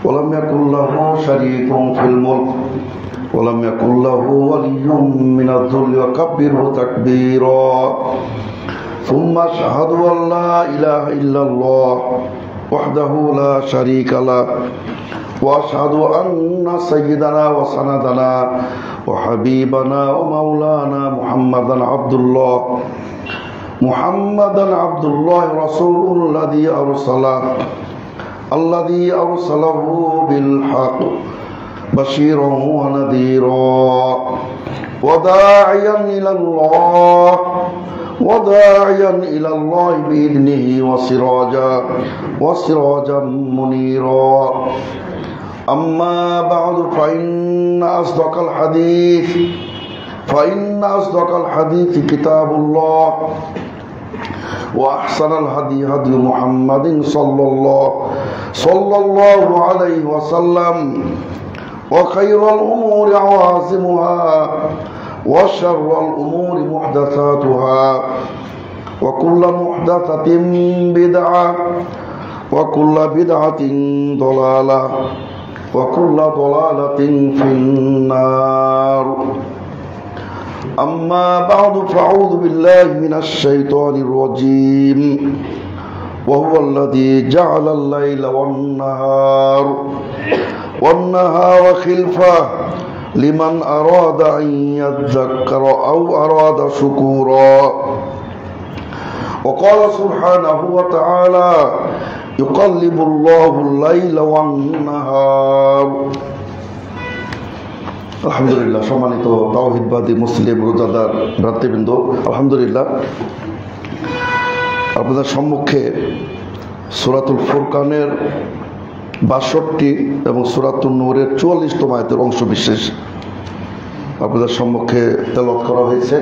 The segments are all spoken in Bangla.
ولم يكن له شريك في الملك ولم يكن له ولي من الذل وكبره تكبيرا ثم أشهد أن لا إله إلا الله وحده لا شريك له وأشهد أن سيدنا وسندنا وحبيبنا ومولانا محمدا عبد الله رسوله الذي أرسله بالحق بشيرا ونذيرا وداعيا إلى الله بإذنه وسراجا منيرا أما بعد فإن أصدق الحديث كتاب الله وأحسن الهدي هدي محمد صلى الله عليه وسلم وخير الأمور عوازمها وشر الأمور محدثاتها وكل محدثة بدعة وكل بدعة ضلالة وكل ضلالة في النار أما بعد فأعوذ بالله من الشيطان الرجيم وهو الذي جعل الليل والنهار خلفة لمن أراد أن يذكر أو أراد شكورا وقال سبحانه وتعالى يقلب الله الليل والنهار আলহামদুলিল্লাহ। সম্মানিত তাওহীদবাদী মুসলিম রোজাদার ভ্রাতৃবৃন্দ, আলহামদুলিল্লাহ আপনাদের সম্মুখে সূরাতুল ফুরকানের ৬২ এবং সূরাতুন নূরের ৪৪তম আয়াতের অংশ বিশেষ আপনাদের সম্মুখে তেলাওয়াত করা হয়েছে।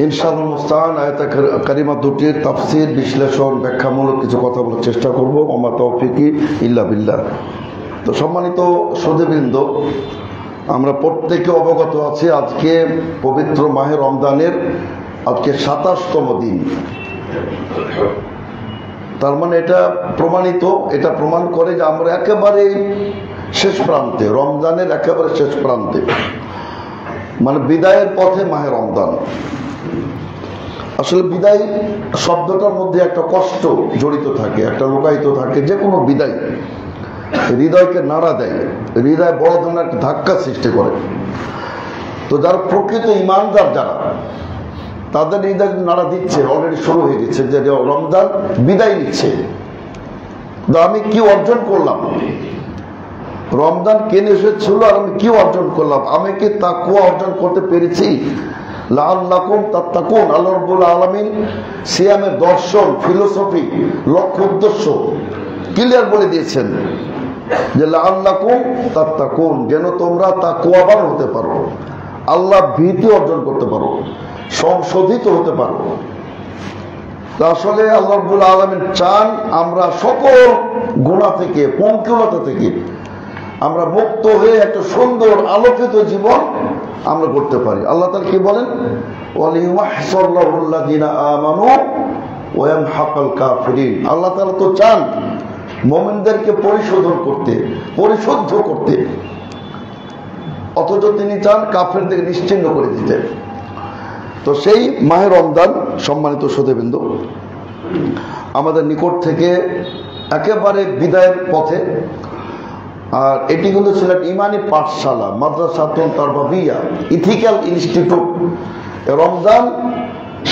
ইনশাআল্লাহ মুস্তাআন আয়াতে কারিমা দুটির তাফসীর, বিশ্লেষণ, ব্যাখ্যামূলক কিছু কথা বলার চেষ্টা করব। ওমা তৌফিকি ইল্লা বিল্লাহ। তো সম্মানিত সুধীবৃন্দ, আমরা প্রত্যেকে অবগত আছি আজকে পবিত্র মাহে রমজানের আজকে ২৭তম দিন। তার মানে এটা প্রমাণ করে যে আমরা একেবারে শেষ প্রান্তে, রমজানের একেবারে শেষ প্রান্তে, মানে বিদায়ের পথে মাহে রমজান। আসলে বিদায় শব্দটার মধ্যে একটা কষ্ট জড়িত থাকে, একটা লুকায়িত থাকে। যে কোনো বিদায় হৃদয়কে নাড়া দেয়, হৃদয় বড় ধরনের একটা ধাক্কা সৃষ্টি করে। তো যারা প্রকৃত ইমানদার, যারা তাদের হৃদয় নাড়া দিচ্ছে, অলরেডি শুরু হয়ে গেছে যে রমজান বিদায় নিচ্ছে। আমি কি অর্জন করলাম, রমজান কেন এসেছিল আর আমি কি অর্জন করলাম, আমি কি তাকওয়া অর্জন করতে পেরেছি? লাআল্লাকুম তাত্তাকুন, আল্লাহ রাব্বুল আলামিন সিয়ামের দর্শন, ফিলোসফি, লক্ষ্য উদ্দেশ্য ক্লিয়ার বলে দিয়েছেন যে লাআল্লাকুম তাত্তাকুন, যেন তোমরা তাকওয়াবান হতে পারো, আল্লাহ ভীতি অর্জন করতে পারো, সংশোধিত হতে পারো। আসলে আল্লাহ রাব্বুল আলামিন চান আমরা সকল গুনাহ থেকে, পঙ্কিলতা থেকে আমরা মুক্ত হয়ে একটা সুন্দর আলোকিত জীবন আমরা করতে পারি। আল্লাহ তাআলা কি বলেন? ওয়ালিয়াহসাল্লাহুল্লাযিনা আমানু ওয়া ইয়ামহাকাল কাফিরিন। আল্লাহ তাআলা তো চান মুমিনদেরকে পরিশুদ্ধ করতে, অথচ তিনি চান কাফেরদের নিশ্চিহ্ন করে দিতে। তো সেই মাহে রমজান সম্মানিত সুধীবৃন্দ আমাদের নিকট থেকে একেবারে বিদায়ের পথে। আর এটি হলো সিলেট ইমানি পাঠশালা, মাদ্রাসাতুন তারবিয়া, ইথিক্যাল ইনস্টিটিউট। রমজান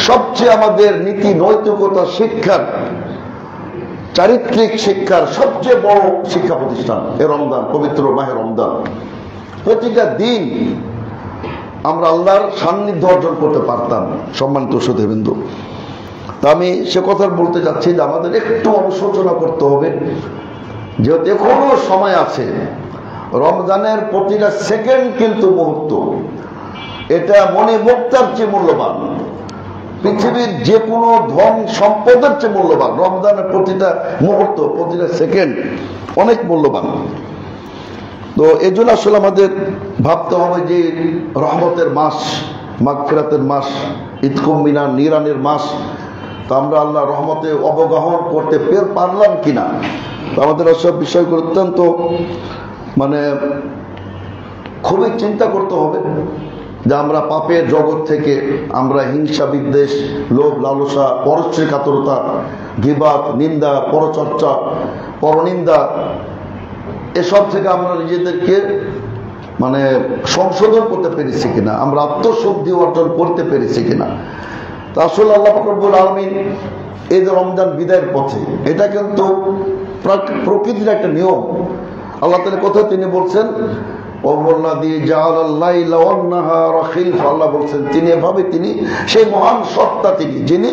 সবচেয়ে আমাদের নীতি নৈতিকতা শিক্ষার, চারিত্রিক শিক্ষার সবচেয়ে বড় শিক্ষা প্রতিষ্ঠান এ রমজান, পবিত্র মাহে রমজান। প্রতিটা দিন আমরা আল্লাহর সান্নিধ্য অর্জন করতে পারতাম সম্মানিত সুধীবৃন্দ। তা আমি সে কথা বলতে যাচ্ছি যে আমাদের একটু অনুশোচনা করতে হবে, যেহেতু এখনো সময় আছে। রমজানের প্রতিটা সেকেন্ড কিন্তু মুহূর্ত, এটা মনে মুক্তার চেয়ে মূল্যবান, পৃথিবীর যে কোনো ধন সম্পদের চেয়ে মূল্যবান। রমজানের প্রতিটা মুহূর্ত, প্রতিটা সেকেন্ড অনেক মূল্যবান। তো এই জন্য আসলে আমাদের ভাবতে হবে যে রহমতের মাস, মাগফিরাতের মাস, ইতকুম মিনান নিরানের মাস। তো আমরা আল্লাহ রহমতে অবগাহন করতে পারলাম কিনা, আমাদের সব বিষয়গুলো অত্যন্ত মানে খুবই চিন্তা করতে হবে যে আমরা পাপের জগৎ থেকে আমরা হিংসা, বিদ্বেষ, লোভ, লালসা, পরশ্রী কাতরতা, গীবাত, নিন্দা, পরচর্চা, পরনিন্দা এসব থেকে আমরা নিজেদেরকে মানে সংশোধন করতে পেরেছি কিনা, আমরা আত্মশুদ্ধি অর্জন করতে পেরেছি কিনা। তা আসলে আল্লাহ পাক রব্বুল আলামিন এই যে রমজান বিদায়ের পথে, এটা কিন্তু প্রকৃতির একটা নিয়ম। আল্লাহ তাআলা কোথাও তিনি বলছেন আল্লাহ বলছেন তিনি এভাবে, তিনি সেই মহান সত্তা, তিনি যিনি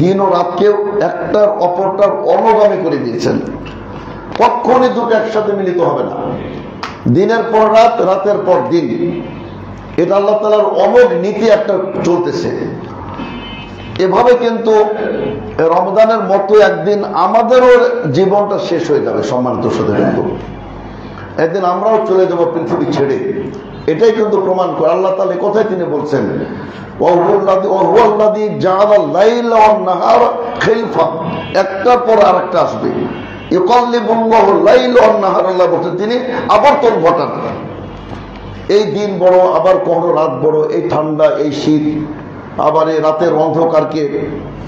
দিন ও রাতকেও একটার অপরটার অনুগামী করে দিয়েছেন। কখনই দুটো একসাথে মিলিত হবে না, দিনের পর রাত, রাতের পর দিন। এটা আল্লাহ তাআলার অমোঘ নীতি একটা চলতেছে। এভাবে কিন্তু রমজানের মতো একদিন আমাদেরও জীবনটা শেষ হয়ে যাবে। সম্মানিত শ্রোতাবৃন্দ, একদিন আমরাও চলে যাব পৃথিবী ছেড়ে, এটাই কিন্তু প্রমাণ করে। আল্লাহ তাআলা কথাই তিনি বলছেন একটার পর আর একটা আসবে, তিনি আবর্তন ঘটান। এই দিন বড়, আবার কখনো রাত বড়, এই ঠান্ডা, এই শীত, আবার এই রাতের অন্ধকারকে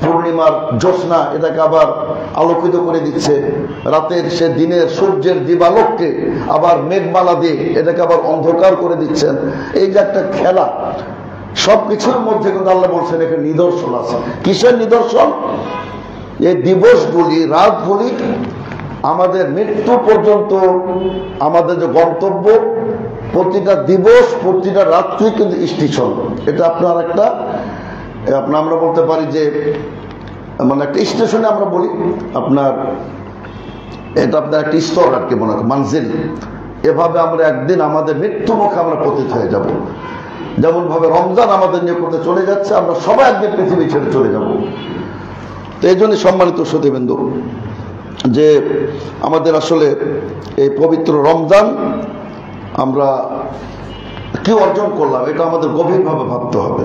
পূর্ণিমার জ্যোৎস্না এটাকে আবার আলোকিত করে দিচ্ছে, রাতের সে দিনের সূর্যের দিবালোককে আবার মেঘমালা দিয়ে এটাকে আবার অন্ধকার করে দিচ্ছেন। এই যে একটা খেলা, সবকিছুর মধ্যে কিন্তু আল্লাহ বলছেন এখানে নিদর্শন আছে। কিসের নিদর্শন? এই দিবসগুলি, রাতগুলি আমাদের মৃত্যু পর্যন্ত আমাদের যে গন্তব্য, প্রতিটা দিবস, প্রতিটা রাত্রি কিন্তু স্টেশন। এটা আপনার একটা আমরা বলতে পারি যে মানে একটা স্টেশনে আমরা বলি আপনার, এটা আপনার একটা স্তর আর কি, মনে হয় মানজিল। এভাবে আমরা একদিন আমাদের মৃত্যু মুখে আমরা পতিত হয়ে যাব। যেমন ভাবে রমজান আমাদের নিয়ে করতে চলে যাচ্ছে, আমরা সবাই একদিন পৃথিবী ছেড়ে চলে যাব। তো এই জন্য সম্মানিত শ্রোতাবৃন্দ, যে আমাদের আসলে এই পবিত্র রমজান আমরা কি অর্জন করলাম, এটা আমাদের গভীরভাবে ভাবতে হবে।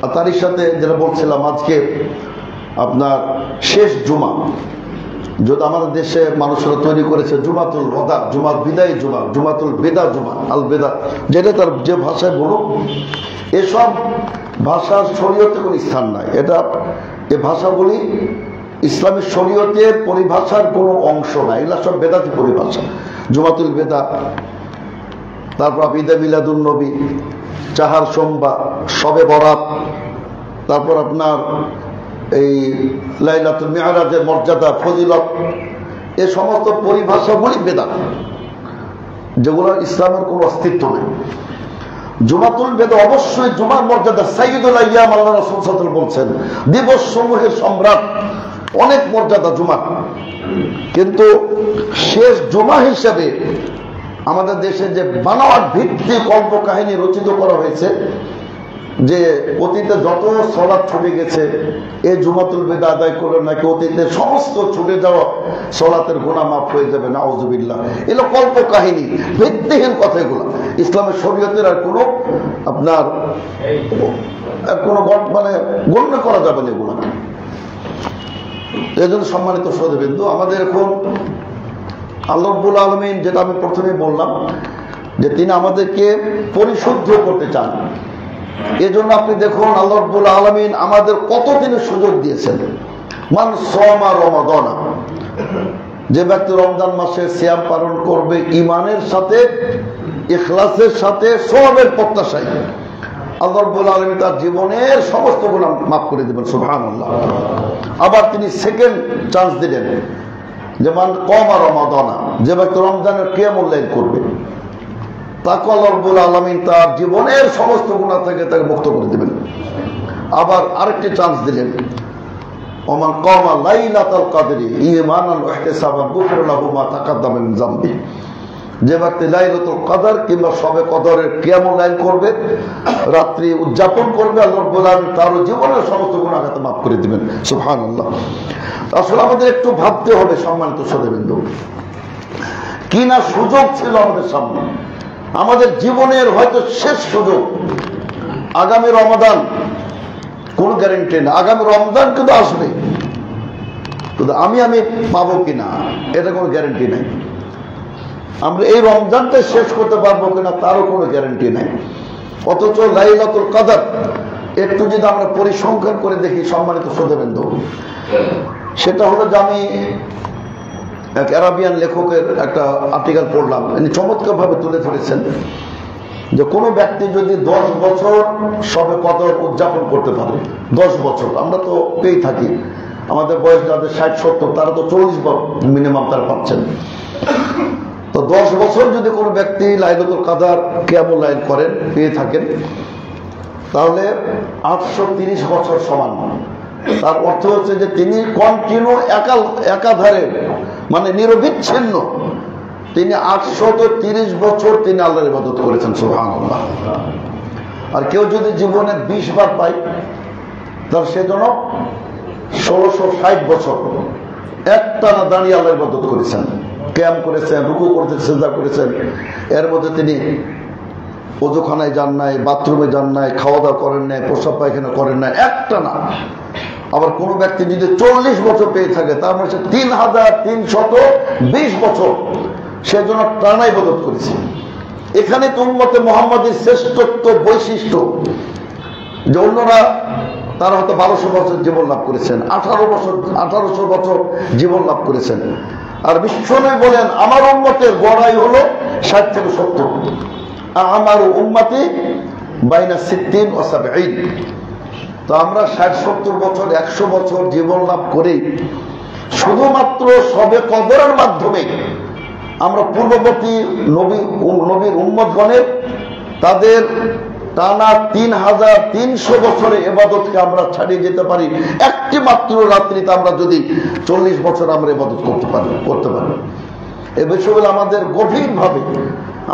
আর তারই সাথে যেটা বলছিলাম, আজকে আপনার শেষ জুমা, যদি আমাদের দেশে মানুষরা তৈরি করেছে জুমাতুল ওয়াদা, জুমাত বিদায় জুমা, জুমাতুল বেদা জুমা, আল বেদা, যেটা তার যে ভাষায় বলুক, এসব ভাষার শরীয়তে কোনো স্থান নাই। এটা এই ভাষাগুলি ইসলামী শরীয়তের পরিভাষার কোনো অংশ নাই, এগুলা সব বেদাতি পরিভাষা। জুমাতুল বেদা, তারপর ঈদে মিলাদুন নবী, চাহার সোমবার, শবে বরাত, তারপর আপনার এই লাইলাতুল মিআরাজের মর্যাদা, ফজিলত, এই সমস্ত পরিভাষাগুলি বেদাত, যেগুলোর ইসলামের কোনো অস্তিত্ব নেই। জুমাতুল বেদা অবশ্যই জুমার মর্যাদা, সাইয়্যিদুল আইয়াম, আল্লাহ রাসূল সাল্লাল্লাহু আলাইহি ওয়াসাল্লাম বলছেন দিবস সমূহের সম্রাট, অনেক মর্যাদা জুমা। কিন্তু শেষ জুমা হিসাবে আমাদের দেশে যে বানোয়াট ভিত্তিক কল্প কাহিনী রচিত করা হয়েছে, যে অতীতে যত সালাত ছুটে গেছে এই জুমাতুল বেদা আদায় করে নাকি অতীতে সমস্ত ছুটে যাওয়া সালাতের গুনাহ মাফ হয়ে যাবে, নাউযুবিল্লাহ। এগুলো কল্প কাহিনী, ভিত্তিহীন কথা। এগুলো ইসলামের শরীয়তের আর কোনো আপনার কোনো মানে গণ্য করা যাবে না এগুলো। এই জন্য সম্মানিত শ্রোতাবৃন্দ, আমাদের এখন আল্লাহ রাব্বুল আলামিন, যেটা আমি প্রথমে বললাম, যে তিনি আমাদেরকে পরিশুদ্ধ করতে চান। এজন্য আপনি দেখুন আল্লাহ রাব্বুল আলামিন আমাদের কত তিনি সুযোগ দিয়েছেন। মান সামা রমাদান, যে ব্যক্তি রমজান মাসে সিয়াম পালন করবে ঈমানের সাথে, ইখলাসের সাথে, সওয়াবের প্রত্যাশায়, আল্লাহ রাব্বুল আলামিন তার জীবনের সমস্ত গুনাহ মাফ করে দেবেন। সুবহানাল্লাহ। আবার তিনি সেকেন্ড চান্স দিলেন, যেমন কমা রমাদান, যে ব্যক্তি রমজানের কিয়ামুল লাইল করবে, তাকে আল্লাহ রাব্বুল আলামিন তার জীবনের সমস্ত গুনাহ থেকে তাকে মুক্ত করে দেবেন। আবার আরেকটি চান্স দিলেন, ওমান কামা লাইলাতুল কদরি ঈমানান ওয়া ইহতিসাবান গুফিরা লাহু মা তাকাদ্দামা মিন যামবি, যে ব্যক্তি লাইলাতুল কদর কিংবা শবে কদরের কিয়ামুল লাইল করবে, রাত্রি উদযাপন করবে, আল্লাহ রাব্বুল আলামিন তার জীবনের সমস্ত গুনাহ খাতা মাফ করে দিবেন। সুবহানাল্লাহ। আসলে আমাদের একটু ভাবতে হবে সম্মানিত শ্রোতাবৃন্দ, কি না সুযোগ ছিল আমাদের সামনে, আমাদের জীবনের হয়তো শেষ সুযোগ। আগামী রমাদান কোন গ্যারান্টি না, আগামী রমজান কিন্তু আসবে। কিন্তু আমি পাবো কিনা এটা কোনো গ্যারান্টি নাই। আমরা এই রমজানটা শেষ করতে পারবো কিনা তারও কোনো গ্যারান্টি নাই। অথচ লাইলাতুল কদর একটু যদি আমরা পরিসংখ্যান করে দেখি সম্মানিত শ্রোতাবৃন্দ, সেটা হলো যে আমি এক আরাবিয়ান লেখকের একটা আর্টিকেল পড়লাম, তিনি চমৎকার ভাবে তুলে ধরেছেন যে কোনো ব্যক্তি যদি 10 বছর সবে কদর উদযাপন করতে পারে, 10 বছর, আমরা তো পেয়ে থাকি, আমাদের বয়স যাদের 60-70 তারা তো 40 বছর মিনিমাম তারা পাচ্ছেন। তো 10 বছর যদি কোনো ব্যক্তি লাইলাতুল কদর কিয়ামুল লাইল করেন, পেয়ে থাকেন, তাহলে 830 বছর সমান। তার অর্থ হচ্ছে যে তিনি কন্টিনিউ একাধারে মানে নিরবিচ্ছিন্ন তিনি 830 বছর তিনি আল্লাহর ইবাদত করেছেন। সুবহানাল্লাহ। আর কেউ যদি জীবনে 20 বার পায়, তার সেজন্য 1660 বছর একটানা দাঁড়িয়ে আল্লাহর ইবাদত করেছেন, কিয়াম করেছেন, রুকু করেছেন, সিজদা করেছেন। এর মধ্যে তিনি ওযুখানায় যান নাই, বাথরুমে যান নাই, খাওয়া দাওয়া করেন নাই, প্রস্রাব পায়খানা করেন নাই, একটা না। আবার কোন ব্যক্তি যদি 40 বছর পেয়ে থাকে, তার মানে 3320 বছর সেজন্য টানা ইবাদত করেছে। এখানে তো উম্মতে মুহাম্মাদীর শ্রেষ্ঠত্ব বৈশিষ্ট্য যে অন্যরা তারা হয়তো 1200 বছর জীবন লাভ করেছেন, 1800 বছর জীবন লাভ করেছেন। আর বিশ্বনবী বলেন আমার উম্মতের গড়াই হলো 60 থেকে 70, আমার উম্মতি বাইনা 60 ও 70। তো আমরা 60-70 বছর 100 বছর জীবন লাভ করে শুধুমাত্র সবে কদরের মাধ্যমে আমরা পূর্ববর্তী নবীর উম্মতগণের তাদের টানা 3300 বছরের ইবাদতকে আমরা ছাড়িয়ে যেতে পারি একটি মাত্র রাত্রিতে। আমরা যদি 40 বছর আমরা ইবাদত করতে পারি, এই বিষয়গুলো আমাদের গভীরভাবে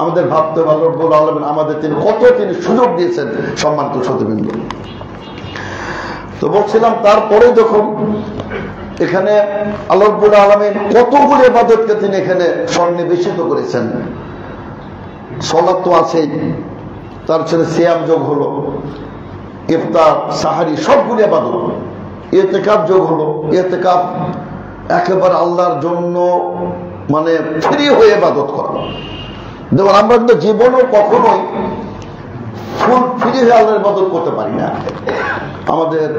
আমাদের ভাবতে হবে। রব্বুল আলামিন আমাদের তিনি সুযোগ দিয়েছেন সম্মানিত শ্রোতাবৃন্দ। তো বলছিলাম, তারপরে দেখুন এখানে আল্লাহ রাব্বুল আলামিন কতগুলো ইবাদতকে তিনি এখানে সন্নিবেশিত করেছেন। সালাত তো আছেই, তার সাথে সিয়াম যোগ হলো, ইফতার, সাহারি সবগুলো ইবাদত। ইতিকাফ যোগ হলো, ইতিকাফ একেবারে আল্লাহর জন্য মানে ফ্রি হয়ে ইবাদত করা। দেখুন আমরা কিন্তু জীবনেও কখনোই ফুল ফ্রি হয়ে আল্লাহর ইবাদত করতে পারি না। আমাদের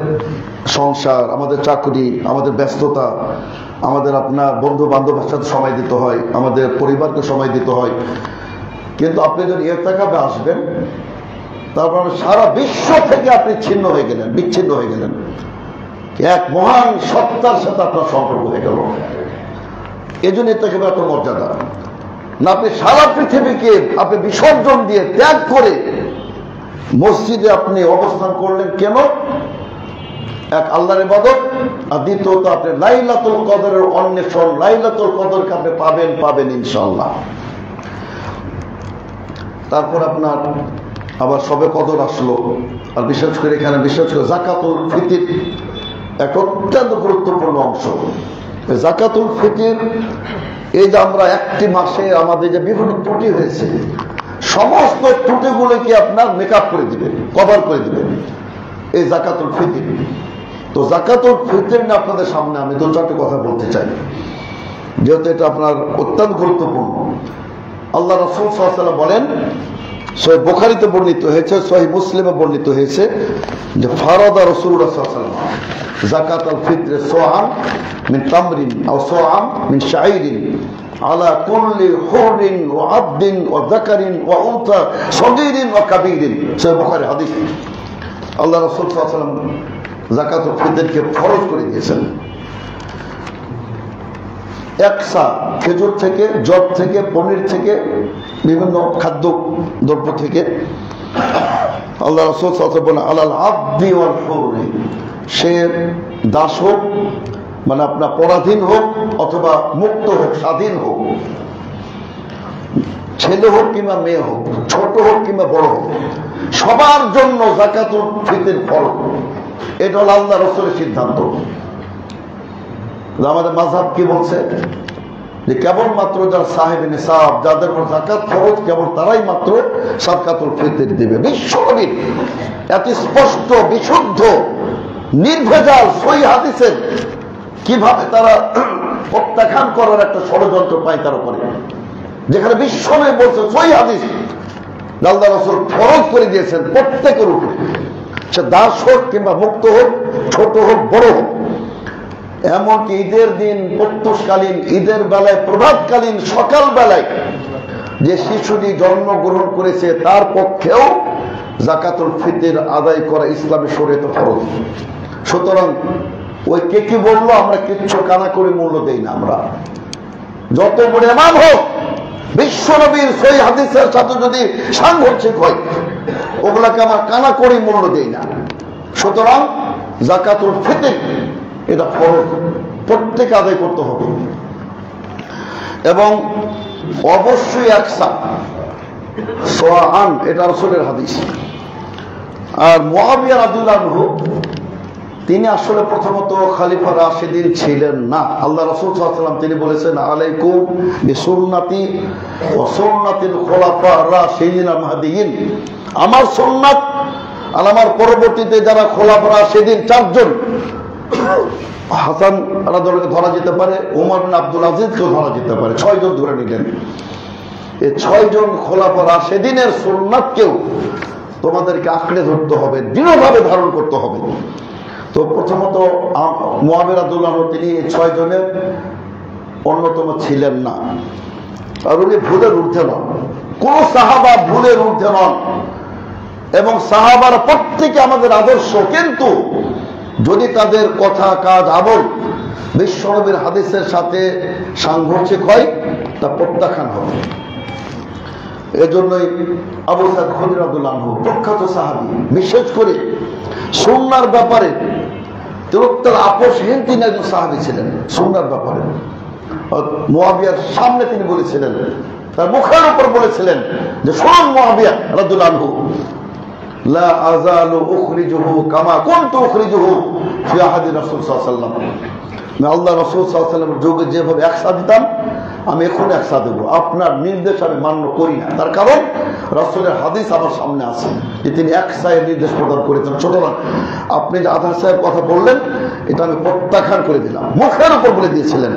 সংসার, আমাদের চাকরি, আমাদের ব্যস্ততা, আমাদের আপনার বন্ধু বান্ধবের সাথে সময় দিতে হয়, আমাদের পরিবারকে সময় দিতে হয়। কিন্তু আপনি যদি ইতিকাফে আসবেন, তারপর সারা বিশ্ব থেকে আপনি বিচ্ছিন্ন হয়ে গেলেন, এক মহান সত্তার সাথে আপনার সম্পর্ক হয়ে গেল। এই জন্য ইতিকাফের এত মর্যাদা। না আপনি সারা পৃথিবীকে আপনি বিসর্জন দিয়ে ত্যাগ করে মসজিদে আপনি অবস্থান করলেন, কেন? এক আল্লাহর ইবাদত, আর দ্বিতীয়ত আপনি লাইলাতুল কদরের অন্বেষণ, লাইলাতুল কদরকে আপনি পাবেন ইনশাআল্লাহ। তারপর আপনার আবার সবে কদর আসলো, আর বিশেষ করে এখানে যাকাতুল ফিতর এক অত্যন্ত গুরুত্বপূর্ণ অংশ। যাকাতুল ফিতর, এই যে আমরা একটি মাসে আমাদের যে বিভিন্ন ত্রুটি হয়েছে, সমস্ত ত্রুটিগুলোকে আপনার মেকআপ করে দিবেন, কভার করে দিবেন এই যাকাতুল ফিতর। তো যাকাতুল ফিতর নিয়ে আপনাদের সামনে আমি 2-4টি কথা বলতে চাই, যেহেতু এটা আপনার অত্যন্ত গুরুত্বপূর্ণ। আল্লাহ রাসূল সাল্লাল্লাহু আলাইহি ওয়াসাল্লাম বলেন, সহিহ বুখারীতে বর্ণিত হয়েছে, সহিহ মুসলিমে বর্ণিত হয়েছে যে ফারাদা রাসূলুল্লাহ সাল্লাল্লাহু আলাইহি ওয়াসাল্লাম যাকাতুল ফিতর সুআন মিন তামরিন আও সুআন মিন শাঈরিন আলা কুল্লি হুররিন ওয়া আবদিন ওয়া যাকারিন ওয়া উনসা সগীরিন ওয়া কাবীরিন। সহিহ বুখারী হাদিস। আল্লাহ রাসূল সাল্লাল্লাহু আলাইহি ওয়াসাল্লাম যাকাতুল ফিতরকে ফরজ করে দিয়েছেন। একসা খেজুর থেকে, জব থেকে, পনির থেকে, বিভিন্ন খাদ্য দ্রব্য থেকে। আল্লাহ রাসূল সাল্লাল্লাহু আলাইহি ওয়াসাল্লাম বলেন আলাল আবদি ওয়াল হুররি, সে দাস হোক মানে আপনার পরাধীন হোক অথবা মুক্ত হোক, স্বাধীন হোক, ছেলে হোক কিংবা মেয়ে হোক, ছোট হোক কিংবা বড় হোক, সবার জন্য যাকাতুল ফিতর ফরজ। এটা হলো আল্লাহ রাসূলের সিদ্ধান্ত। আমাদের মাযহাব কি বলছে যে কেবলমাত্র যারা সাহেব নিসাব, যাদের উপর যাকাত ফরজ, কেবল তারাই মাত্র যাকাতুল ফিতর দিবে। বিশ্বনবী এত স্পষ্ট, বিশুদ্ধ, নির্ভেজাল সহিহ হাদিসের কিভাবে তারা প্রত্যাখ্যান করার একটা ষড়যন্ত্র পায় তারা করে, যেখানে বিশ্বনবী বলছে সহিহ হাদিস আল্লাহ রাসূল ফরজ করে দিয়েছেন প্রত্যেকের উপরে, সে দাস হোক কিংবা মুক্ত হোক, ছোট হোক বড় হোক। এমনকি ঈদের দিন প্রত্যুষকালীন, ঈদের বেলায়, প্রভাতকালীন, সকাল বেলায় যে শিশুটি জন্মগ্রহণ করেছে তার পক্ষেও যাকাতুল ফিতর আদায় করা ইসলামী শরীয়তে ফরজ। সুতরাং ওই কে কি বললো আমরা কিচ্ছু কানা করে মূল্য দেই না। আমরা যত বড় ইমাম হোক, বিশ্ব নবীর সহিহ হাদিসের সাথে যদি সাংঘর্ষিক হয়, ওগুলাকে আমরা কানা করে মূল্য দেই না। সুতরাং যাকাতুল ফিতর এটা ফরজ, প্রত্যেকে আদায় করতে হবে এবং অবশ্যই একসা সোয়াআন, এটা রাসূলের হাদিস। আর মুআবিয়া রাদিয়াল্লাহু আনহু তিনি আসলে প্রথমত খলিফা রাশিদিন ছিলেন না। আল্লাহ রাসূল সাল্লাল্লাহু আলাইহি ওয়াসাল্লাম তিনি বলেছেন আলাইকুম বিসুন্নতি ওয়া সুন্নাতিল খুলাফা রাশিদিন আল মাহদিয়িন, আমার সুন্নাত আর আমার পরবর্তীতে যারা খোলাফা রাশিদিন চারজন, হাসান রাদিয়াল্লাহু ধরা যেতে পারে, ওমর বিন আব্দুল আজিজকেও ধরা যেতে পারে, 6 জন ধরে নিলেন। এই 6 জন খোলাফা রাশিদিনের সুন্নাতকেও তোমাদেরকে আঁকড়ে ধরতে হবে, দৃঢ়ভাবে ধারণ করতে হবে। তো প্রথমত মুআবিয়া রাদিয়াল্লাহু আনহু তিনি 6 জনের অন্যতম ছিলেন না, আর উনি ভুলের ঊর্ধ্বে নন, কোন সাহাবা ভুলের ঊর্ধ্বে নন, এবং সাহাবার প্রত্যেকে আমাদের আদর্শ। কিন্তু যদি তাদের কথা, কাজ, আমল বিশ্বনবীর হাদিসের সাথে সাংঘর্ষিক হয় তা প্রত্যাখ্যান হবে। এজন্যই আবু সাঈদ খুদরী রাদিয়াল্লাহু আনহু প্রখ্যাত সাহাবী, বিশেষ করে সুন্নাহর ব্যাপারে তিরোত্তর আপোষহীন তিনি একজন সাহাবী ছিলেন। সুন্নাহর ব্যাপারে মুআবিয়ার সামনে তিনি বলেছিলেন, তার মুখের উপর বলেছিলেন যে শুনুন মুআবিয়া রাদিয়াল্লাহু আনহু, লা আযালু উখরিজুহু কামা কুনতু উখরিজুহু ফি আহাদি রাসূল সাল্লাল্লাহু আলাইহি ওয়াসাল্লাম। আমি আল্লাহ রাসূল সাল্লাল্লাহু আলাইহি ওয়াসাল্লামের যুগে যেভাবে একসা দিতাম আমি এখন একসা দেব। আপনার নির্দেশ আমি মান্য করি না, তার কারণ রাসূলের হাদিস আমার সামনে আছে যে তিনি একসায়ের নির্দেশ প্রদান করেছেন। সুতরাং আপনি যে আধা সাহেব কথা বললেন এটা আমি প্রত্যাখ্যান করে দিলাম, মুখের উপর বলে দিয়েছিলেন।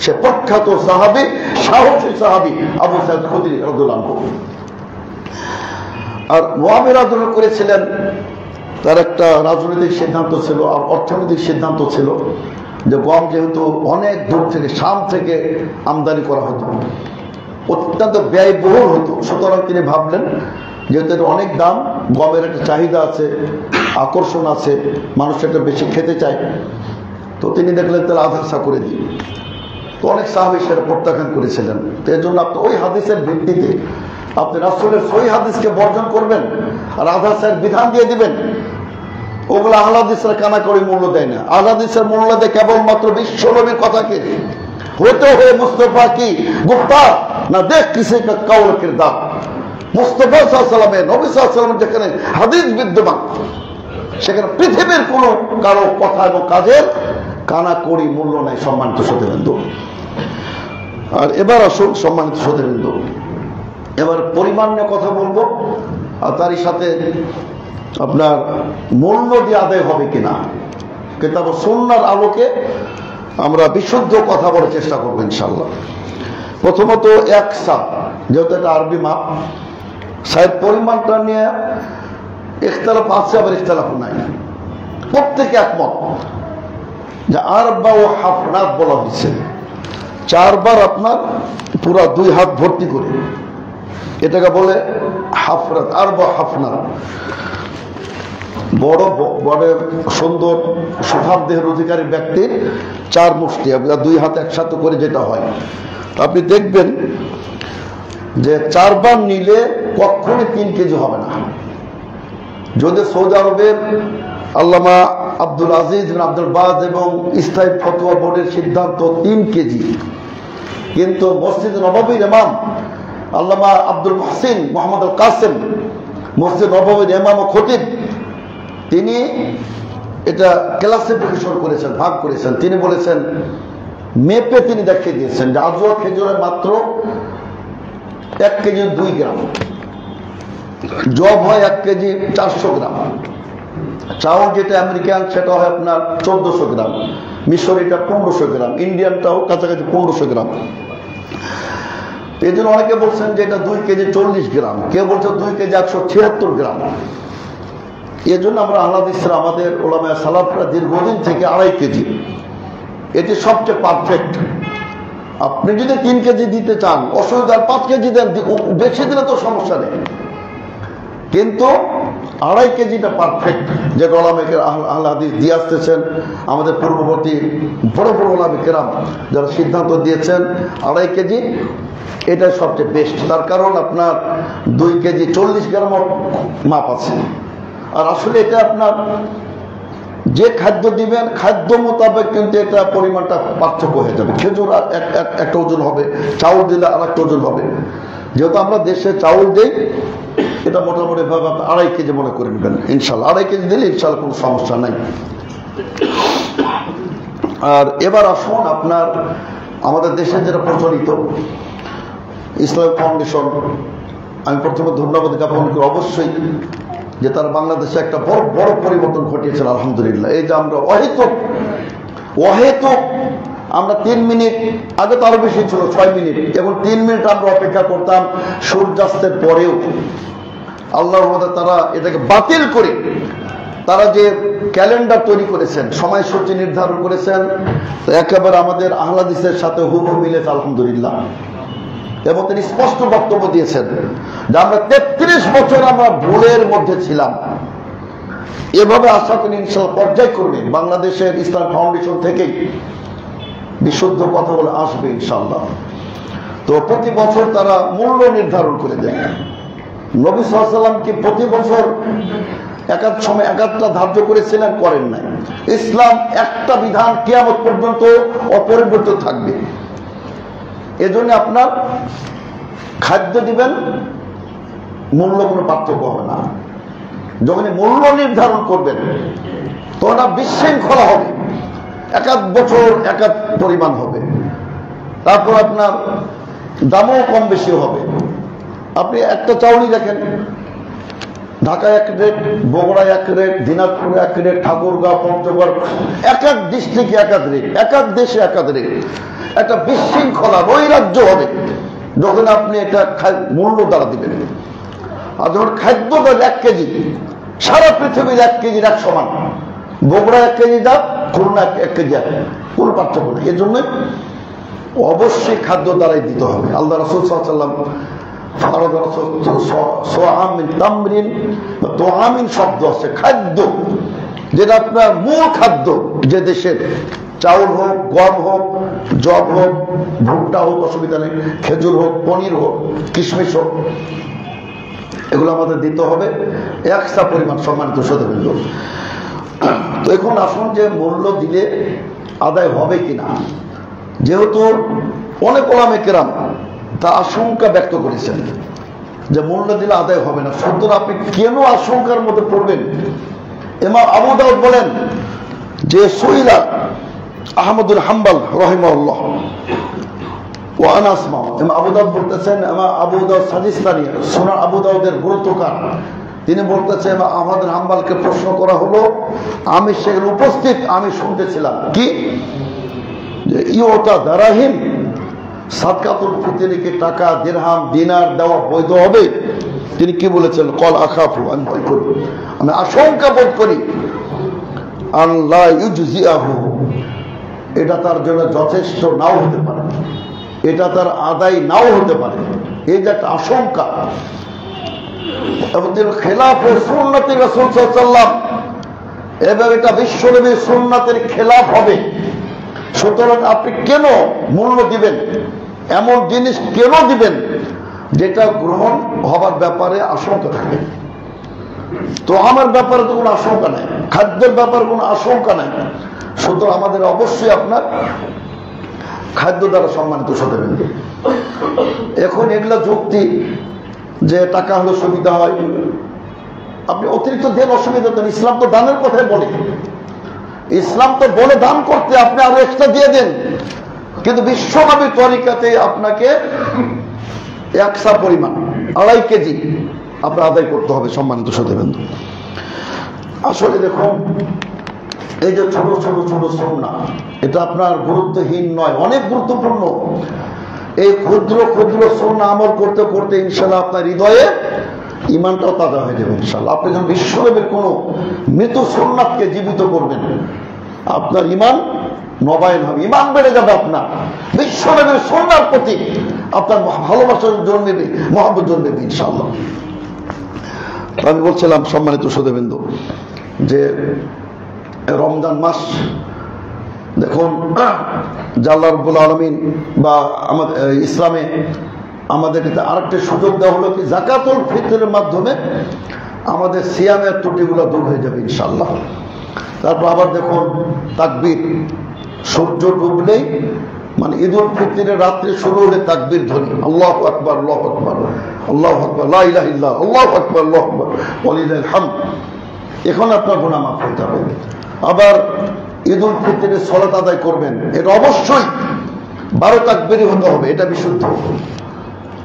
সে প্রখ্যাত সাহাবী, সাহসী সাহাবী আবু সাঈদ খুদরী রাদিয়াল্লাহু আনহু। আর মুআবিয়া রাদিয়াল্লাহু আনহু করেছিলেন, তার একটা রাজনৈতিক সিদ্ধান্ত ছিল আর অর্থনৈতিক সিদ্ধান্ত ছিল যে গম যেহেতু অনেক দূর থেকে, শাম থেকে আমদানি করা হতো, অত্যন্ত ব্যয়বহুল হতো, সুতরাং তিনি ভাবলেন যেহেতু এটা অনেক দাম, গমের একটা চাহিদা আছে, আকর্ষণ আছে, মানুষ এটা বেশি খেতে চায়, তো তিনি দেখলেন তাহলে আধারসা করে দিই। তো অনেক সাহাবী সেটা প্রত্যাখ্যান করেছিলেন। তো এর জন্য আপনি ওই হাদিসের ভিত্তিতে আপনি রাসূলের সহিহ হাদিসকে বর্জন করবেন আর আধারসার বিধান দিয়ে দিবেন, ওগুলো আহলে হাদিসরা কানা করে মূল্য দেয় না। আহলে হাদিসের মূল্য দেয় কেবলমাত্র বিশ্ব নবীর কথাকে, হতে হয়ে মুস্তাফা কি গুপ্তা না দেখ কিসে কা কাউল কিরদার। মুস্তাফা সাল্লাল্লাহু আলাইহি ওয়াসাল্লামের, নবী সাল্লাল্লাহু আলাইহি ওয়াসাল্লামের যেখানে হাদিস বিদ্যমান, সেখানে পৃথিবীর কোনো কারো কথা এবং কাজের কানা করি মূল্য নাই। সম্মানিত শ্রোতাবৃন্দ, আর এবার আসুন সম্মানিত শ্রোতাবৃন্দ, এবার পরিমাণ নিয়ে কথা বলবো, আর তারই সাথে আপনার মূল্য দিয়ে আদায় হবে কিনা কিতাব ও সুন্নাহর আলোকে আমরা বিশুদ্ধ কথা বলার চেষ্টা করবো ইনশাআল্লাহ। প্রথমত একসা, যেহেতু এটা আরবি মাপ, সাহেব পরিমাণটা নিয়ে ইখতিলাফ আছে, আবার ইখতিলাফ নাই, প্রত্যেকে একমত যে আরবা ও হাফনাত বলা হয়েছে। 4 বার আপনার পুরা 2 হাত ভর্তি করে, এটাকে বলে হাফরাত, আরবা হাফনাত। বড় বড় সুন্দর সুঠাম দেহের অধিকারী ব্যক্তির 4 মুষ্টি, 2 হাত একসাথে করে যেটা হয়। আপনি দেখবেন যে 4 বার নিলে কখনই 3 কেজি হবে না। যদি সৌদি আরবের আল্লামা আব্দুল আজিজ বিন আব্দুল বাজ এবং ইসলামী ফতোয়া বোর্ডের সিদ্ধান্ত 3 কেজি, কিন্তু মসজিদ নববীর ইমাম আল্লামা আব্দুল মুহসিন মোহাম্মদ আল কাসেম, মসজিদ নববীর ইমাম ও খতিব, তিনি এটা ক্লাসিফিকেশন করেছেন, ভাগ করেছেন। তিনি বলেছেন, মেপে তিনি দেখিয়ে দিয়েছেন যে আজওয়া খেজুরের মাত্র 1 কেজি 2 গ্রাম, জব হয় 1 কেজি 400 গ্রাম, চাউল যেটা আমেরিকান সেটা হয় আপনার 1400 গ্রাম, মিশরিটা 1500 গ্রাম, ইন্ডিয়ানটাও কাছাকাছি 1500 গ্রাম। এই জন্য অনেকে বলছেন যে এটা 2 কেজি 40 গ্রাম, কেউ বলছে 2 কেজি 176 গ্রাম। এই জন্য আমরা আহলাদিসরা, আমাদের ওলামায়ে সালাফরা দীর্ঘদিন থেকে 2.5 কেজি, এটি সবচেয়ে পারফেক্ট। আপনি যদি 3 কেজি দিতে চান অসুবিধা, 5 কেজি দেন, বেশি দিলে তো সমস্যা নেই, কিন্তু 2.5 কেজিটা পারফেক্ট। যে ওলামায়ে আহলে হাদিস দিয়ে আসতেছেন, আমাদের পূর্ববর্তী বড় বড় ওলামায়ে কেরাম যারা সিদ্ধান্ত দিয়েছেন 2.5 কেজি এটাই সবচেয়ে বেস্ট। তার কারণ আপনার 2 কেজি 40 গ্রাম মাপ আছে, আর আসলে এটা আপনার যে খাদ্য দিবেন খাদ্য মোতাবেক কিন্তু এটা পরিমাণটা পার্থক্য হয়ে যাবে। খেজুর একটা ওজন হবে, চাউল দিলে আর একটা ওজন হবে। যেহেতু আমরা দেশে চাউল দিই, এটা মোটামুটি ভাবে 2.5 কেজি মনে করে নেবেন ইনশাল্লাহ। 2.5 কেজি দিলে ইনশাল্লাহ কোনো সমস্যা নাই। আর এবার আসুন, আপনার আমাদের দেশে যেটা প্রচলিত ইসলাম ফাউন্ডেশন, আমি প্রথমে ধন্যবাদ জ্ঞাপন করি অবশ্যই যে তারা বাংলাদেশে একটা বড় বড় পরিবর্তন ঘটিয়েছেন আলহামদুলিল্লাহ। এই যে আমরা অহেতুক আমরা 3 মিনিট, আগে তো আরো বেশি ছিল 6 মিনিট, এখন 3 মিনিট আমরা অপেক্ষা করতাম সূর্যাস্তের পরেও। আল্লাহর রহমতে তারা এটাকে বাতিল করে তারা যে ক্যালেন্ডার তৈরি করেছেন, সময়সূচি নির্ধারণ করেছেন, একেবারে আমাদের আহলে হাদিসের সাথে হুবহু মিলেছে আলহামদুলিল্লাহ। এবং তিনি স্পষ্ট বক্তব্য দিয়েছেন যে আমরা 33 বছর আমরা ভুলের মধ্যে ছিলাম। এভাবে আশা করি ইনশাআল্লাহ পর্যায়ক্রমে বাংলাদেশের ইসলাম ফাউন্ডেশন থেকেই বিশুদ্ধ কথা বলে আসবে ইনশাআল্লাহ। তো প্রতি বছর তারা মূল্য নির্ধারণ করে দেন। নবী সাল্লাল্লাহু আলাইহি ওয়াসাল্লাম কি প্রতি বছর একাধ সময় একাধটা ধার্য করেছিলেন? করেন নাই। ইসলাম একটা বিধান কিয়ামত পর্যন্ত অপরিবর্তিত থাকবে। এজন্য আপনার খাদ্য দিবেন, মূল্য কোনো পার্থক্য হবে না। যখন মূল্য নির্ধারণ করবেন তখন বিশৃঙ্খলা হবে, একাধ বছর একাধ পরিমাণ হবে, তারপর আপনার দামও কম বেশি হবে। আপনি একটা চাউলই দেখেন, ঢাকায় 1 রেট, বগুড়ায় 1 রেট, দিনাজপুরে 1 রেট, ঠাকুরগাঁও, পঞ্চগড়, এক এক ডিস্ট্রিক্টে এক এক রেট, এক এক দেশে এক এক রেট। একটা বিশৃঙ্খলা নৈরাজ্য হবে যখন আপনি এটা মূল্য দ্বারা দিবেন। আর যখন খাদ্য দাম 1 কেজি, সারা পৃথিবীর 1 কেজির 1 সমান, বগুড়া 1 কেজি দাম, খুলনা 1 কেজি, কোন পার্থক্য নেই। এই জন্য অবশ্যই খাদ্য দ্বারাই দিতে হবে। আল্লাহ রাসূল সাল্লাল্লাহু আলাইহি ওয়াসাল্লাম শব্দ আছে খাদ্য, যেটা আপনার মূল খাদ্য, যে দেশের চাউল হোক, গম হোক, জব হোক, ভুট্টা হোক, অসুবিধা নেই, খেজুর হোক, পনির হোক, কিশমিশ হোক, এগুলো আমাদের দিতে হবে একসা পরিমাণ সম্মানিত শ্রোতাবৃন্দ। তো এখন আসুন যে মূল্য দিলে আদায় হবে কিনা। যেহেতু অনেক ওলামায়ে কেরাম তা আশঙ্কা ব্যক্ত করেছেন যে মূল্য দিলে আদায় হবে না, সুতরাং আপনি কেন আশঙ্কার মধ্যে পড়বেন? ইমাম আবু দাউদ বলেন যে সুইলা আহমদুল হাম্বল রাহিমাহুল্লাহ ওয়া আনা আসমা, ইমাম আবু দাউদ বলতেছেন, ইমাম আবু দাউদ সাজিস্তানি সুনান আবু দাউদের গ্রন্থকার, তিনি বলতেছেন ইমাম আহমদ হাম্বলকে প্রশ্ন করা হলো, আমি সেখানে উপস্থিত, আমি শুনতেছিলাম কি যে ইউতা দারাহিম, সাদকাতুল ফিতরকে টাকা, দিরহাম, দিনার দেওয়া বৈধ হবে? তিনি কি বলেছেন? কল আখাফু, আমি ভয় করি, আমি আশঙ্কা বোধ করি, আল্লাহ ইউজিয়াহু, এটা তার জন্য যথেষ্ট নাও হতে পারে, এটা তার আদায় নাও হতে পারে, এই যে একটা আশঙ্কা। এবং তিনি খেলাফে সুন্নতে রাসূল সাল্লাল্লাহু আলাইহি ওয়াসাল্লাম, এবং এটা বিশ্বনবীর সুন্নাতের খেলাফ হবে। সুতরাং আপনি কেন মূল্য দিবেন, এমন জিনিস কেন দিবেন যেটা গ্রহণ হবার ব্যাপারে আশঙ্কা থাকে? তো আমার ব্যাপারে তো কোনো আশঙ্কা নাই, খাদ্যের ব্যাপারে কোনো আশঙ্কা নাই। সুতরাং আমাদের অবশ্যই আপনার খাদ্য দ্বারা সম্মানিত হতে হবে। এখন এগুলা যুক্তি যে টাকা হলে সুবিধা হয়, আপনি অতিরিক্ত দেন, অসুবিধা দেন। ইসলাম তো দানের কথাই বলে, ইসলাম তো বলে দান করতে, আপনি আরো এক্সট্রা দিয়ে দেন। কিন্তু বিশ্বনবী তরিকাতে আপনাকে একসা পরিমাণ 2.5 কেজি আপনার আদায় করতে হবে সম্মানিত শ্রোতাবৃন্দ। আসলে দেখুন, এই যে ছোট ছোট ছোট সুন্নাহ, এটা আপনার গুরুত্বহীন নয়, অনেক গুরুত্বপূর্ণ। এই ক্ষুদ্র ক্ষুদ্র সুন্নাহ আমল করতে করতে ইনশাআল্লাহ আপনার হৃদয়ে ইমানটাও তাজা হয়ে যাবে ইনশাআল্লাহ। আপনি যখন বিশ্বব্যাপী কোনো মৃত সুন্নাহকে জীবিত করবেন, আপনার ইমান নবায়ন হবে, ইমান বেড়ে যাবে, আপনার বিশ্বব্যাপী সুন্নাহর প্রতি আপনার ভালোবাসার জন্মেবে, মহব্বত জন্মেবে ইনশাআল্লাহ। আমি বলছিলাম সম্মানিত শ্রোতাবৃন্দ যে রমজান মাস, দেখুন আল্লাহ রাব্বুল আলামিন বা আমাদের ইসলামে আমাদের আরেকটা সুযোগ দেওয়া হলো কি, যাকাতুল ফিতরের মাধ্যমে আমাদের সিয়ামের ত্রুটিগুলো দূর হয়ে যাবে ইনশাআল্লাহ। তারপর আবার দেখুন তাকবীর, সূর্য ডুবলেই মানে ঈদ উল ফিতরের রাত্রে শুরু হলে তাকবীর ধ্বনি, আল্লাহু আকবার আল্লাহু আকবার আল্লাহু আকবার লা ইলাহা ইল্লাল্লাহ আল্লাহু আকবার আল্লাহু আকবার ওয়ালিল্লাহিল হামদ। এখন আপনার গুনাহ মাফ হয়ে যাবে। আবার ঈদ উল ফিতরের সালাত আদায় করবেন, এটা অবশ্যই 12 তাকবীরই হতে হবে, এটা বিশুদ্ধ,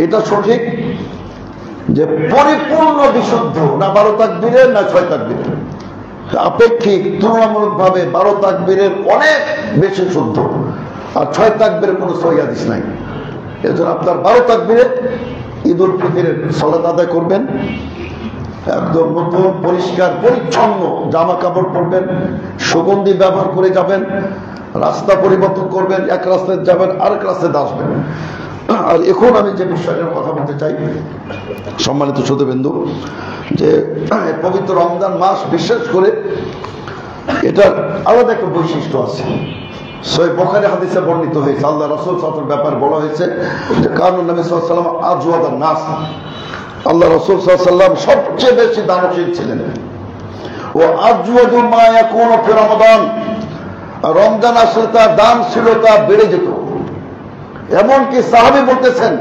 এটা সঠিক যে পরিপূর্ণ বিশুদ্ধ, না 12 তাকবীরের না 6 তাকবীরের, আপেক্ষিক তুলনামূলকভাবে 12 তাকবীরের অনেক বেশি শুদ্ধ, আর 6 তাকবীরের কোনো সহিহ হাদিস নাই। এজন্য আপনার 12 তাকবীরে ঈদ উল ফিতরের সালাত আদায় করবেন, একদম নতুন পরিষ্কার পরিচ্ছন্ন জামা কাপড় পরবেন, সুগন্ধি ব্যবহার করে যাবেন, রাস্তা পরিবর্তন করবেন, এক রাস্তায় যাবেন আরেক রাস্তায় আসবেন। আর এখন আমি যে বিষয়টার কথা বলতে চাই সম্মানিত শ্রোতাবৃন্দ, যে পবিত্র রমজান মাস বিশেষ করে এটার আলাদা একটা বৈশিষ্ট্য আছে। সহিহ বুখারী হাদিসে বর্ণিত হয়েছে, আল্লাহ রাসূল সাল্লাল্লাহু আলাইহি ওয়াসাল্লামের ব্যাপারে বলা হয়েছে যে কারণ নবী সাল্লাল্লাহু আলাইহি ওয়াসাল্লাম আজওয়াদান নাস, আল্লাহ রাসূল সাল্লাল্লাহু আলাইহি ওয়াসাল্লাম সবচেয়ে বেশি দানশীল ছিলেন। ও আজওয়াদু মা ইয়াকুনু ফি রমাদান, রমজান আসলে তার দানশীলতা বেড়ে যেত। এমনকি সাহাবী বলতেছেন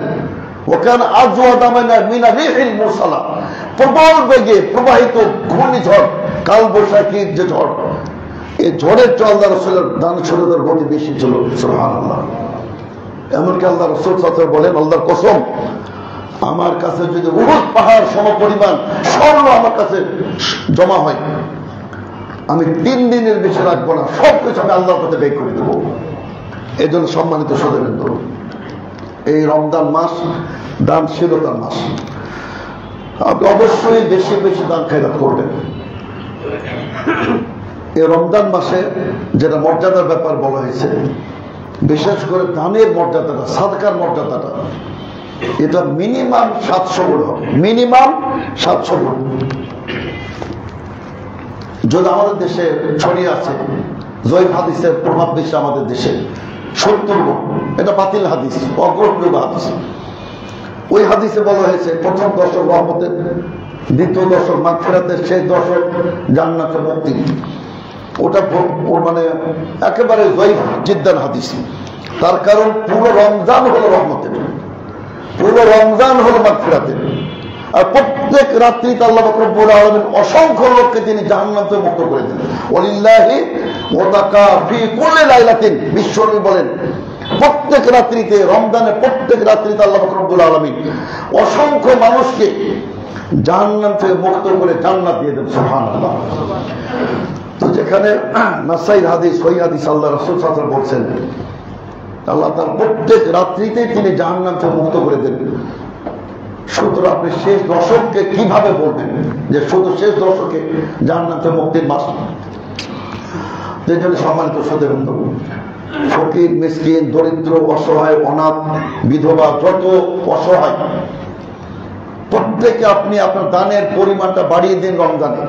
ওখানে আজওয়াদা মিনা রিহিল মুরসালা, প্রবল বেগে প্রবাহিত ঘূর্ণিঝড়, কালবৈশাখীর যে ঝড়, এই ঝড়ের চেয়ে আল্লাহ রাসূলের দানশীলতার গতি বেশি ছিল। সুবহানাল্লাহ। এমনকি আল্লাহ রাসূল সাল্লাল্লাহু আলাইহি ওয়াসাল্লাম বলেন, আল্লাহর কসম, আমার কাছে যদি উহুদ পাহাড় সমপরিমাণ স্বর্ণ আমার কাছে জমা হয়, আমি 3 দিনের বেশি রাখবো না, সবকিছু আমি আল্লাহর পথে ব্যয় করে দেবো। এই জন্য সম্মানিত শ্রোতাবৃন্দ, এই রমজান মাস দানশীলতার মাস, আপনি অবশ্যই বেশি বেশি দান খয়রাত করবেন। এই রমজান মাসে যেটা মর্যাদার ব্যাপার বলা হয়েছে, বিশেষ করে দানের মর্যাদাটা, সাদকার মর্যাদাটা, এটা মিনিমাম 700 গুণ হবে, মিনিমাম 700 গুণ। যদি আমাদের দেশে ছড়িয়ে আছে জয়ীফ হাদিসের প্রভাব বেশি আমাদের দেশে 70 গুণ, এটা বাতিল হাদিস, অগ্রহণযোগ্য হাদিস। ওই হাদিসে বলা হয়েছে প্রথম 10 রহমতের, দ্বিতীয় 10 মাগফিরাতের, শেষ 10 জান্নাতের মুক্তি। ওটা মানে একেবারে জয়ীফ জিদ্দান হাদিস। তার কারণ পুরো রমজান হলো রহমতের, পুরো রমজান হলো মাগফিরাতের, আর প্রত্যেক রাত্রিতে আল্লাহ রব্বুল আলামিন অসংখ্য লোককে তিনি জাহান্নাম থেকে মুক্ত করে দেন। ওয়ালিল্লাহি ওয়াতাকা ফি কুল্লি লাইলাতিন, বিশ্বনবী বলেন প্রত্যেক রাত্রিতে, রমজানের প্রত্যেক রাত্রিতে আল্লাহ রব্বুল আলামিন অসংখ্য মানুষকে জাহান্নাম থেকে মুক্ত করে জান্নাত দিয়ে দেন। সুবহানাল্লাহ। তো যেখানে নাসাইর হাদিস, সহিহ হাদিস, আল্লাহ রাসূল সাল্লাল্লাহু আলাইহি ওয়াসাল্লাম বলছেন আল্লাহ তাআলা প্রত্যেক রাত্রিতে তিনি জাহান্নাম থেকে মুক্ত করে দেন। সুতরাং আপনি শেষ দশককে কিভাবে বলবেন যে শুধু শেষ দশকে জান্নাত থেকে মুক্তির মাস? যে জন্য সম্মানিত শ্রোতাবৃন্দ, ফকির, মিসকিন, দরিদ্র, অসহায়, অনাথ, বিধবা, যত অসহায় প্রত্যেকে আপনি আপনার দানের পরিমাণটা বাড়িয়ে দিন রমজানে।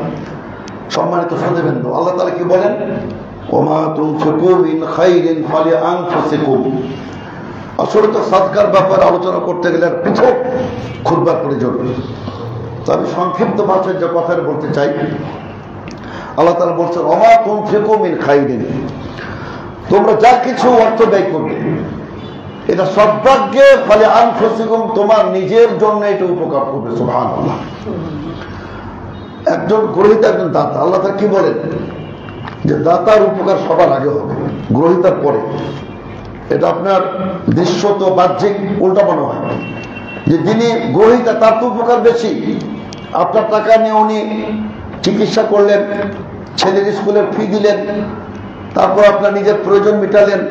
সম্মানিত শ্রোতাবৃন্দ, আল্লাহ তাআলা কি বলেন? ওমা তুনফিকু মিন খাইরিন ফালিআনফুসিকুম। আসলে তো সাদকার ব্যাপারে আলোচনা করতে গেলে পৃথক খুতবার প্রয়োজন। তো আমি সংক্ষিপ্ত ভাষায় যে কথাটা বলতে চাই, আল্লাহ তাআলা বলছেন ওমা তুনফিকু মিন খাইরিন, তোমরা যা কিছু অর্থ ব্যয় করবে এটা সদ্ভাগ্যে ফালিআনফুসিকুম, তোমার নিজের জন্য এটা উপকার করবে। সুবহানাল্লাহ। একজন গ্রহীতা, একজন দাতা, আল্লাহ তাআলা কি বলেন যে দাতার উপকার সবার আগে হবে, গ্রহীতার পরে। এটা আপনার দৃশ্যত বাহ্যিক উল্টা মনে হয় যে যিনি গ্রহীতা তার তো উপকার বেশি। আপনার টাকা নিয়ে উনি চিকিৎসা করলেন, ছেলের স্কুলের ফি দিলেন, তারপর আপনার নিজের প্রয়োজন মিটালেন,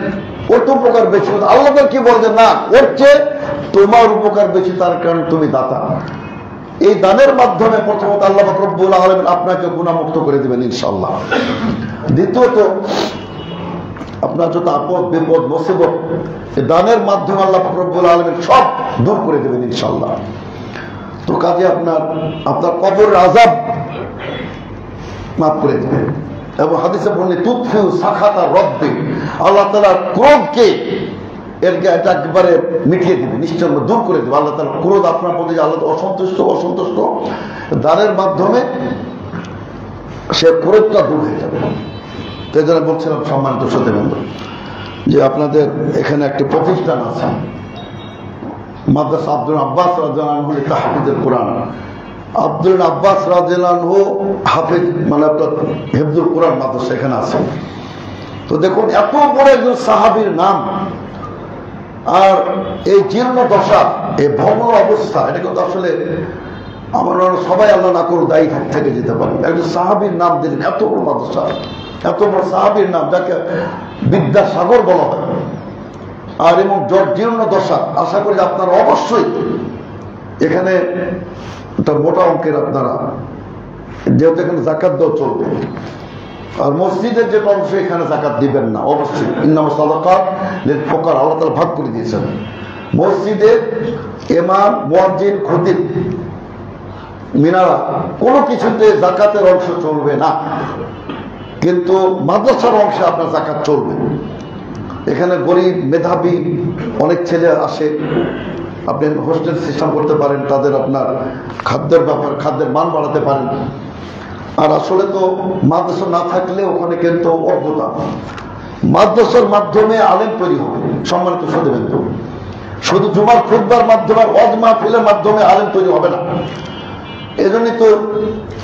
কত উপকার বেশি। আল্লাহ কি বলছেন, না করছে তোমার উপকার বেশি, তার কারণ তুমি দাতা। এই দানের মাধ্যমে প্রথমত আল্লাহ পাক রব্বুল আলামিন আপনাকে গুনাহমুক্ত করে দিবেন ইনশাআল্লাহ। দ্বিতীয়ত আপনার যত আপদ বিপদ মুসিবত এই দানের মাধ্যমে আল্লাহ পাক রব্বুল আলামিন সব দূর করে দেবেন ইনশাআল্লাহ। তো কাজে আপনার কবরের আযাব মাফ করে দেবেন। এবং হাদিসে বললেন তুতফিউ সাখাতা রব্বি, আল্লাহ তাআলার ক্রোধকে এটা একবারে মিটিয়ে দিবে, নিশ্চয় দূর করে দেবে। আল্লাহ তাআলার ক্রোধ আপনার প্রতি আল্লাহ অসন্তুষ্ট দানের মাধ্যমে সে ক্রোধটা দূর হয়ে যাবে। তো এই জন্য বলছিলাম সম্মানিত শ্রোতাবৃন্দ যে আপনাদের এখানে একটি প্রতিষ্ঠান আছে মাদ্রাসা আব্দুল আব্বাস রাদিয়াল্লাহু আনহু তাহফিজুল কোরআন। আব্দুল আব্বাস রাদিয়াল্লাহু আনহু হাফেজ, মানে আপনার হিফজুল কোরআন মাদ্রাসা এখানে আছে। তো দেখুন এত বড় একজন সাহাবীর নাম, আর এই জীর্ণ দশা, এই ভগ্ন অবস্থা, এটা কিন্তু আসলে আমার সবাই আল্লাহ না করে দায়ী থেকে যেতে পারে। একজন সাহাবীর নাম দিলেন, এত বড় মাদ্রাসা, এত বড় সাহাবীর নাম যাকে বিদ্যাসাগর বলা হয়, আর এবং জীর্ণ দশা। আশা করি আপনারা অবশ্যই এখানে একটা মোটা অঙ্কের আপনারা, যেহেতু এখানে যাকাত দেওয়া চলবে, আর মসজিদের যে অংশ এখানে যাকাত দিবেন না অবশ্যই। ইন্নামা সাদাকাত লিল ফুকারা, আল্লাহ তাআলা ভাগ করে দিয়েছেন। মসজিদে ইমাম, মুয়াজ্জিন, খতিব, মিনারা কোনো কিছুতে যাকাতের অংশ চলবে না, কিন্তু মাদ্রাসার অংশে আপনার যাকাত চলবে। এখানে গরিব মেধাবী অনেক ছেলে আসে, আপনি হোস্টেল সিস্টেম করতে পারেন, তাদের আপনার খাদ্যের মান বাড়াতে পারেন। আর আসলে তো মাদ্রাসা না থাকলে ওখানে কিন্তু অজ্ঞতা, মাদ্রাসার মাধ্যমে আলেম তৈরি হবে। সম্মানিত শ্রোতাবৃন্দ, শুধু জুমার খুতবার মাধ্যমে, ওয়াজ মাহফিলের মাধ্যমে আলেম তৈরি হবে না। এজন্যই তো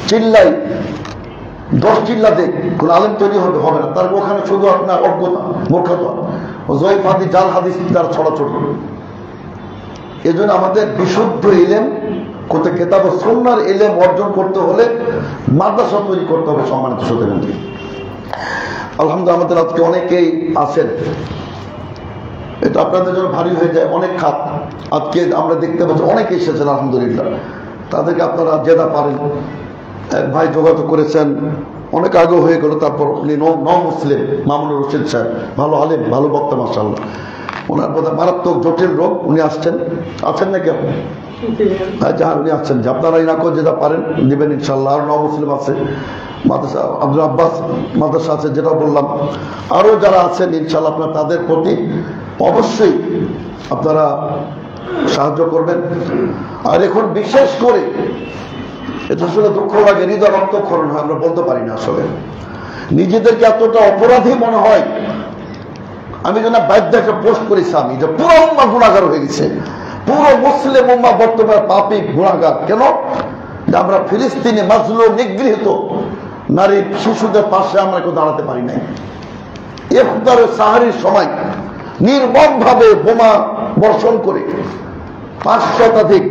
চিল্লাই 10 চিল্লাতে কোন আলেম তৈরি হবে না। তারপর ওখানে শুধু আপনার অজ্ঞতা, মূর্খতা, জয়ীফ হাদিস, জাল হাদিস তার ছড়াছড়ি। এই জন্য আমাদের বিশুদ্ধ ইলম, কোথায় কিতাব ও সুন্নাহর ইলম অর্জন করতে হলে মাদ্রাসা তৈরি করতে হবে। সম্মানিত শ্রোতাবৃন্দ, আলহামদুলিল্লাহ আমাদের আজকে অনেকেই আছেন, এটা আপনাদের জন্য ভারী হয়ে যায়, অনেক খাত আজকে আমরা দেখতে পাচ্ছি অনেকে এসেছেন আলহামদুলিল্লাহ। তাদেরকে আপনারা যেটা পারেন, এক ভাই যোগাযোগ করেছেন, অনেক আগে হয়ে গেল, তারপর উনি মুসলিম মামুনুর রশিদ সাহেব, ভালো আলেম, ভালো বক্তা মাশাআল্লাহ। ওনার বোধহয় মারাত্মক জটিল রোগ, উনি আছেন নাকি আপনি? আচ্ছা, উনি আসছেন, যে আপনারা ইনাকো যেটা পারেন দিবেন ইনশাল্লাহ। আর মুসলিম আছে, মাদ্রাসা আব্দুল আব্বাস মাদ্রাসা আছে, যেটা বললাম, আরো যারা আছেন ইনশাল্লাহ আপনার তাদের প্রতি অবশ্যই আপনারা সাহায্য করবেন। আর এখন বিশেষ করে এটা আসলে দুঃখ লাগে, হৃদয় রক্তক্ষরণ হয়, আমরা বলতে পারি না। আসলে নিজেদেরকে এতটা অপরাধী মনে হয়। আমি যেন বাধ্য একটা পোস্ট করেছি আমি, যে পুরো উম্মাহ গুনাহগার হয়ে গেছে, পুরো মুসলিম উম্মাহ বর্তমানে পাপী গুনাহগার। কেন? যে আমরা ফিলিস্তিনে মাজলুম, নিগৃহীত নারী শিশুদের পাশে আমরা কেউ দাঁড়াতে পারি নাই। ইফতারের সাহারির সময় নির্মমভাবে বোমা বর্ষণ করে 5 শতাধিক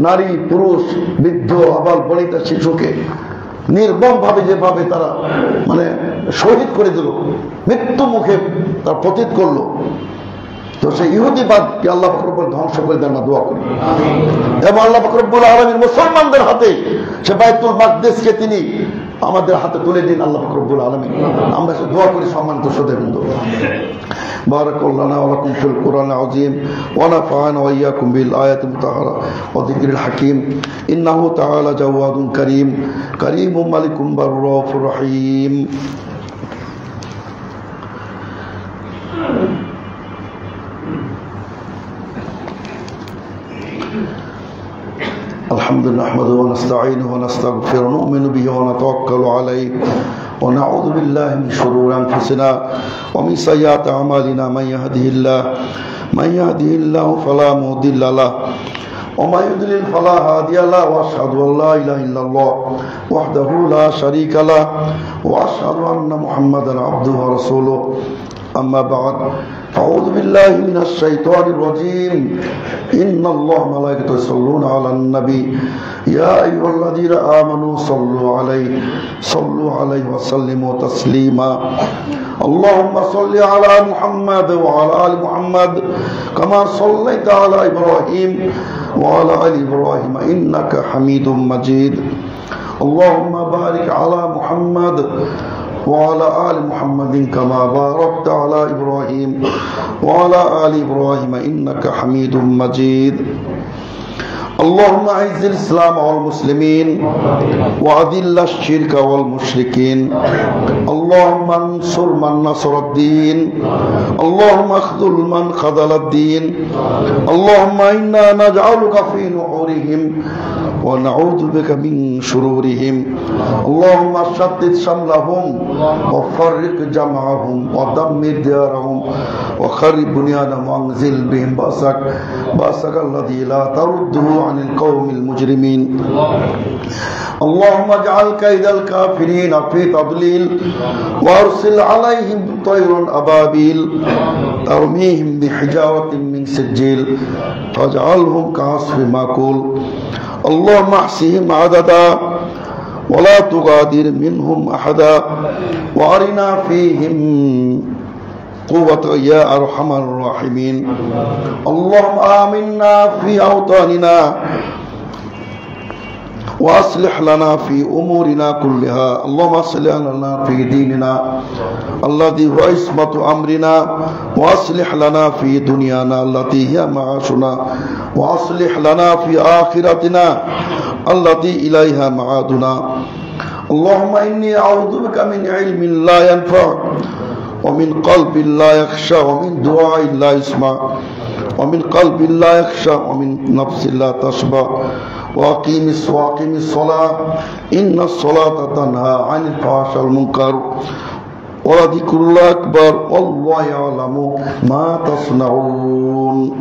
নারী, পুরুষ, বৃদ্ধ, আবাল বনিতা শিশুকে নির্মমভাবে যেভাবে তারা মানে শহীদ করে দিল, মৃত্যু মুখে তার পতিত করলো। তো সেই ইহুদিবাদকে আল্লাহ পাক রব্বুল ধ্বংস করে দেন না, দোয়া করি। এবং আল্লাহ পাক রব্বুল আলামিন মুসলমানদের হাতে সে বাইতুল মাকদিসকে তিনি আমাদের হাতে তুলে দিন আল্লাহ পাক রব্বুল আলামিন। আমরা দোয়া করি। সম্মানিত শ্রোতাবৃন্দ, বারাকাল্লাহু ওয়া লাকুম ফিল কুরআনিল আযীম ওয়া নাফা'না ওয়া ইয়্যাকুম বিল আয়াতিল মুতাহহারা ওয়া যিকরিল হাকীম। ইন্নাহু তাআলা জাওয়াদুন কারীম, কারীমুম মালিকুম বাররাউফুর রহিম। الحمدلله نحمده ونستعينه ونستغفره ونؤمن به ونتوكل عليه ونعوذ بالله من شرور انفسنا ومن سيئات اعمالنا من يهده الله فلا مضل له ومن يضلل فلا هادي له واشهد ان لا اله الا الله وحده لا شريك له واشهد ان محمدا عبده ورسوله اما بعد أعوذ بالله من الشيطان الرجيم إن الله وملائكته يصلون على النبي يا أيها الذين آمنوا صلوا عليه وسلموا تسليما اللهم صل على محمد وعلى آل محمد كما صليت على إبراهيم وعلى آل إبراهيم إنك حميد مجيد اللهم بارك على محمد وعلى آل محمد كما باركت على إبراهيم وعلى آل إبراهيم إنك حميد مجيد اللهم أعز الإسلام والمسلمين وأذل الشرك والمشركين اللهم انصر من نصر الدين اللهم اخذل من خذل الدين اللهم إنا نجعلك في نحورهم ونعوذ بك من شرورهم اللهم شتت شملهم وفرق جمعهم ودمر ديارهم وخرب بنيانهم وانزل بهم بأسك الذي لا ترده عن القوم المجرمين اللهم اجعل كيد الكافرين في تضليل وارسل عليهم طيرا أبابيل ترميهم بحجارة من سجيل فاجعلهم كعصف مأكول اللهم احصهم عددا ولا تغادر منهم أحدا وأرنا فيهم قوة يا أرحم الراحمين اللهم آمنا في أوطاننا وأصلح لنا في أمورنا كلها اللهم أصلح لنا في ديننا الذي هو عصمة أمرنا وأصلح لنا في دنيانا التي هي معاشنا وأصلح لنا في آخرتنا التي إليها معادنا اللهم إني أعوذ بك من علم لا ينفع ومن قلب لا يخشى ومن دعاء لا يسمع ومن قلب لا يخشى ومن نفس لا تشبع وأقيم الصلاة إن الصلاة تنهى عن الفحشاء والمنكر ولذكر الله أكبر والله يعلم ما تصنعون.